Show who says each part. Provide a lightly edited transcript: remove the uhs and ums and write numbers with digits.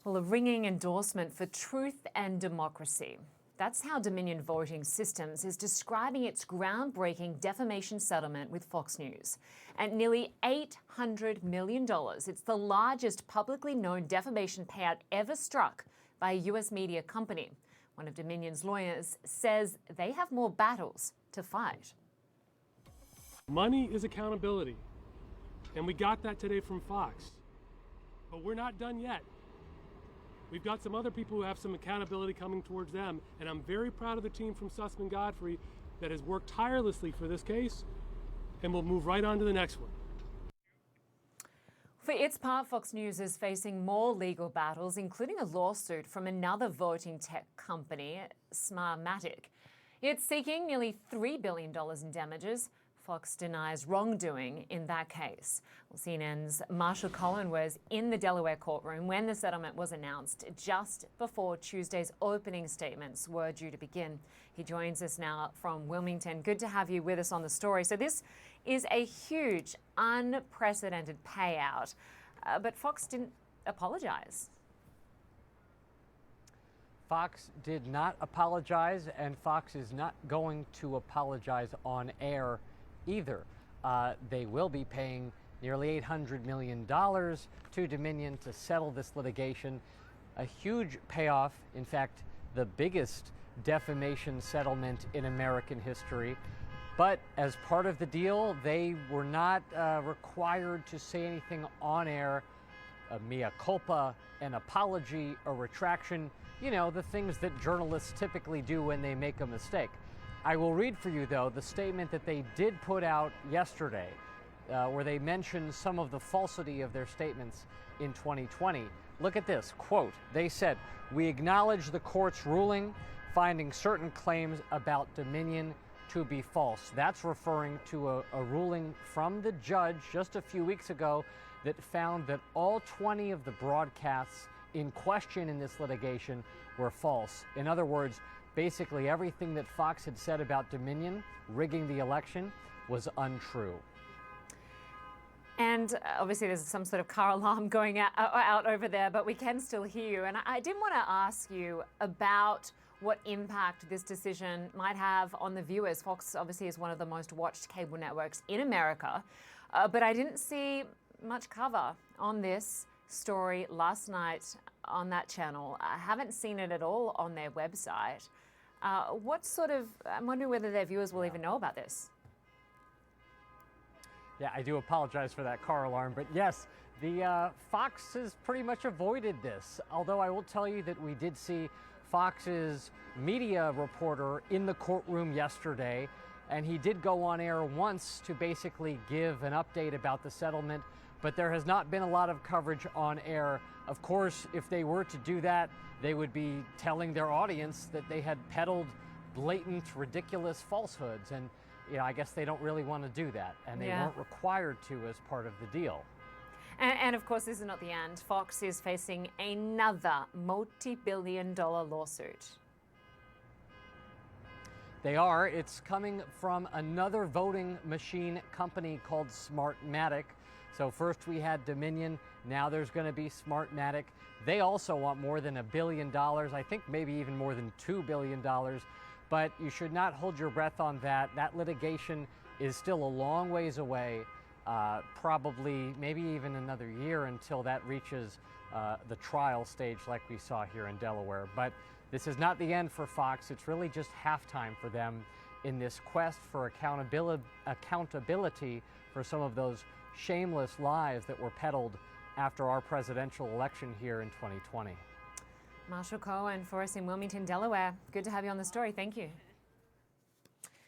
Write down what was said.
Speaker 1: Well, a ringing endorsement for truth and democracy. That's how Dominion Voting Systems is describing its groundbreaking defamation settlement with Fox News. At nearly $800 million, it's the largest publicly known defamation payout ever struck by a US media company. One of Dominion's lawyers says they have more battles to fight.
Speaker 2: Money is accountability, and we got that today from Fox. But we're not done yet. We've got some other people who have some accountability coming towards them, and I'm very proud of the team from Sussman Godfrey that has worked tirelessly for this case, and we'll move right on to the next one.
Speaker 1: For its part, Fox News is facing more legal battles, including a lawsuit from another voting tech company, Smartmatic. It's seeking nearly $3 billion in damages. Fox denies wrongdoing in that case. Well, CNN's Marshall Cohen was in the Delaware courtroom when the settlement was announced, just before Tuesday's opening statements were due to begin. He joins us now from Wilmington. Good to have you with us on the story. So this is a huge, unprecedented payout, but Fox didn't apologize.
Speaker 3: Fox did not apologize, and Fox is not going to apologize on air either. They will be paying nearly $800 million to Dominion to settle this litigation. A huge payoff, in fact, the biggest defamation settlement in American history. But as part of the deal, they were not required to say anything on air, a mea culpa, an apology, a retraction, you know, the things that journalists typically do when they make a mistake. I will read for you, though, the statement that they did put out yesterday, where they mentioned some of the falsity of their statements in 2020. Look at this, quote, they said, "We acknowledge the court's ruling finding certain claims about Dominion to be false." That's referring to a ruling from the judge just a few weeks ago that found that all 20 of the broadcasts in question in this litigation were false. In other words, basically everything that Fox had said about Dominion rigging the election was untrue.
Speaker 1: And obviously there's some sort of car alarm going out over there, but we can still hear you. And I did want to ask you about what impact this decision might have on the viewers. Fox obviously is one of the most watched cable networks in America, but I didn't see much cover on this story last night on that channel. I haven't seen it at all on their website. I'm wondering whether their viewers will even know about this.
Speaker 3: Yeah, I do apologize for that car alarm, but yes, the Fox has pretty much avoided this. Although I will tell you that we did see Fox's media reporter in the courtroom yesterday, and he did go on air once to basically give an update about the settlement, but there has not been a lot of coverage on air. Of course, if they were to do that, they would be telling their audience that they had peddled blatant, ridiculous falsehoods, and I guess they don't really want to do that, and they weren't required to as part of the deal.
Speaker 1: And of course, this is not the end. Fox is facing another multi-billion-dollar lawsuit.
Speaker 3: They are. It's coming from another voting machine company called Smartmatic. So first we had Dominion, now there's going to be Smartmatic. They also want more than $1 billion, I think maybe even more than $2 billion. But you should not hold your breath on that. That litigation is still a long ways away, probably maybe even another year until that reaches the trial stage like we saw here in Delaware. But this is not the end for Fox. It's really just halftime for them in this quest for accountability for some of those shameless lies that were peddled after our presidential election here in 2020.
Speaker 1: Marshall Cohen for us in Wilmington, Delaware. Good to have you on the story. Thank you.